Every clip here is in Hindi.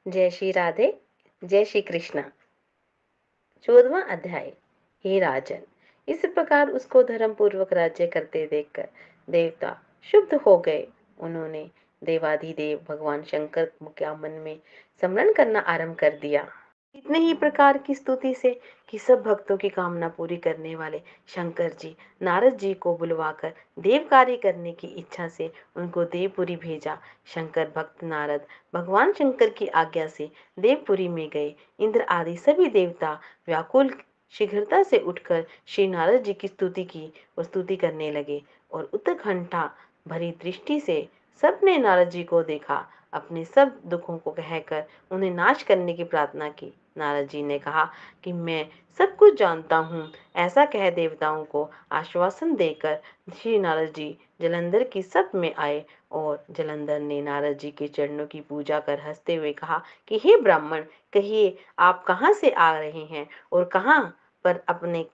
जय श्री राधे। जय श्री कृष्णा। 14वां अध्याय। हे राजन, इस प्रकार उसको धर्म पूर्वक राज्य करते देखकर देवता शुद्ध हो गए। उन्होंने देवाधिदेव भगवान शंकर का मन में स्मरण करना आरंभ कर दिया। इतने ही प्रकार की स्तुति से कि सब भक्तों की कामना पूरी करने वाले शंकर जी नारद जी को बुलवाकर देव कार्य करने की इच्छा से उनको देवपुरी भेजा। शंकर भक्त नारद भगवान शंकर की आज्ञा से देवपुरी में गए। इंद्र आदि सभी देवता व्याकुल शीघ्रता से उठकर श्री नारद जी की स्तुति की और स्तुति करने लगे और उत्कंठा भरी दृष्टि से सबने नारद जी को देखा। अपने सब दुखों को कहकर उन्हें नाश करने की प्रार्थना की। नारद जी ने कहा कि मैं सब कुछ जानता हूँ। ऐसा कह देवताओं को आश्वासन देकर श्री नारद जी जलंधर की सप में आए और जलंधर ने नारद जी के चरणों की पूजा कर हंसते हुए कहा कि हे ब्राह्मण, कहिए आप कहाँ से आ रहे हैं और कहाँ पर अपने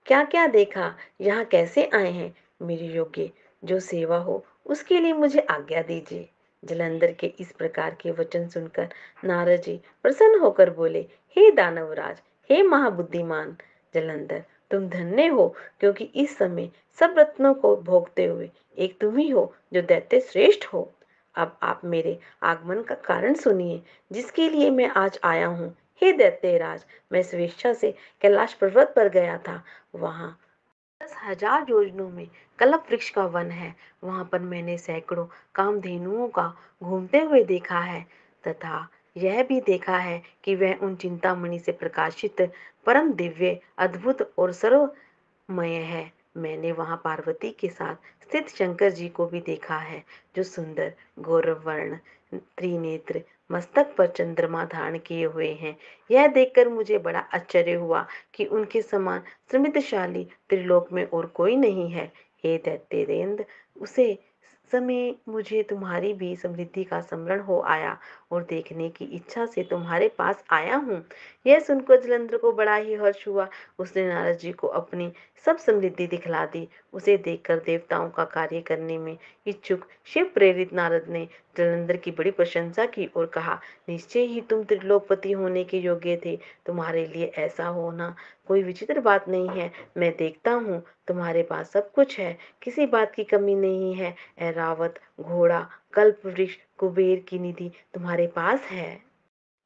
क्या क्या देखा, यहाँ कैसे आए हैं। मेरी योग्य जो सेवा हो उसके लिए मुझे आज्ञा दीजिए। जलंधर के इस प्रकार के वचन सुनकर नारद जी प्रसन्न होकर बोले, हे दानवराज, हे महाबुद्धिमान जलंधर, तुम धन्य हो, क्योंकि इस समय सब रत्नों को भोगते हुए एक तुम ही हो जो दैत्य श्रेष्ठ हो। अब आप मेरे आगमन का कारण सुनिए, जिसके लिए मैं आज आया हूँ। हे दैत्यराज, मैं स्वेच्छा से कैलाश पर्वत पर गया था। वहां 10,000 योजनों में कल्प वृक्ष का वन है। वहां पर मैंने सैकड़ों कामधेनुओं का घूमते हुए देखा है तथा यह भी देखा है कि वह उन चिंतामणि से प्रकाशित परम दिव्य, अद्भुत और सर्वमय है। मैंने वहां पार्वती के साथ स्थित शंकर जी को भी देखा है, जो सुंदर गौरव वर्ण त्रिनेत्र मस्तक पर चंद्रमा धारण किए हुए हैं। यह देखकर मुझे बड़ा आश्चर्य हुआ कि उनके समान समृद्धशाली त्रिलोक में और कोई नहीं है। हे दैत्येंद्र, उसे समय मुझे तुम्हारी भी समृद्धि का स्मरण हो आया और देखने की इच्छा से तुम्हारे पास आया हूँ। यह सुनकर जलंधर को बड़ा ही हर्ष हुआ। उसने नारद जी को अपनी सब समृद्धि दिखला दी। उसे देखकर देवताओं का कार्य करने में इच्छुक शिव प्रेरित नारद ने जलंधर की बड़ी प्रशंसा की और कहा, निश्चय ही तुम त्रिलोकपति होने के योग्य थे। तुम्हारे लिए ऐसा होना कोई विचित्र बात नहीं है। मैं देखता हूँ तुम्हारे पास सब कुछ है, किसी बात की कमी नहीं है। ऐरावत, घोड़ा, कल्प वृक्ष, कुबेर की निधि तुम्हारे पास है।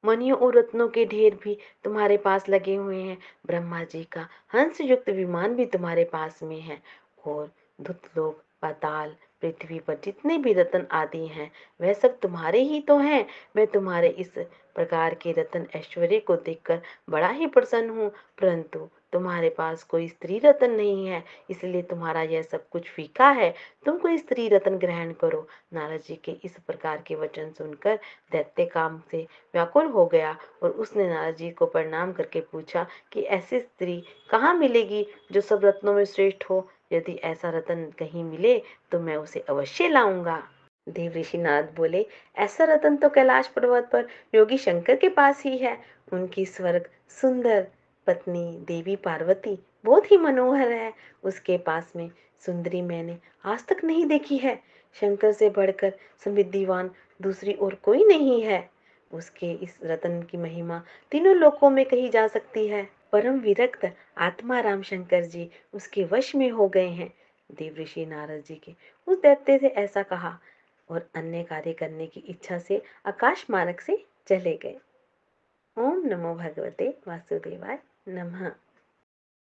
मणियों और रत्नों के ढेर भी तुम्हारे पास लगे हुए हैं। ब्रह्मा जी का हंस युक्त विमान भी तुम्हारे पास में है और धुतलोक, पाताल, पृथ्वी पर जितने भी रत्न आदि हैं वह सब तुम्हारे ही तो हैं। मैं तुम्हारे इस प्रकार के रत्न ऐश्वर्य को देखकर बड़ा ही प्रसन्न हूँ, परंतु तुम्हारे पास कोई स्त्री रत्न नहीं है, इसलिए तुम्हारा यह सब कुछ फीका है। तुम कोई स्त्री रत्न ग्रहण करो। नारद जी के इस प्रकार के वचन सुनकर दैत्य काम से व्याकुल हो गया और उसने नारद जी को प्रणाम करके पूछा कि ऐसी स्त्री कहाँ मिलेगी जो सब रत्नों में श्रेष्ठ हो। यदि ऐसा रत्न कहीं मिले तो मैं उसे अवश्य लाऊंगा। देव ऋषि नारद बोले, ऐसा रत्न तो कैलाश पर्वत पर योगी शंकर के पास ही है। उनकी स्वर्ग सुंदर पत्नी देवी पार्वती बहुत ही मनोहर है। उसके पास में सुंदरी मैंने आज तक नहीं देखी है। शंकर से बढ़कर समृद्धिवान दूसरी और कोई नहीं है। उसके इस रतन की महिमा तीनों लोकों में कही जा सकती है। परम विरक्त आत्मा राम शंकर जी उसके वश में हो गए हैं। देव ऋषि नारद जी के उस दैत्य से ऐसा कहा और अन्य कार्य करने की इच्छा से आकाश मार्ग से चले गए। ओम नमो भगवते वासुदेवाय नमः।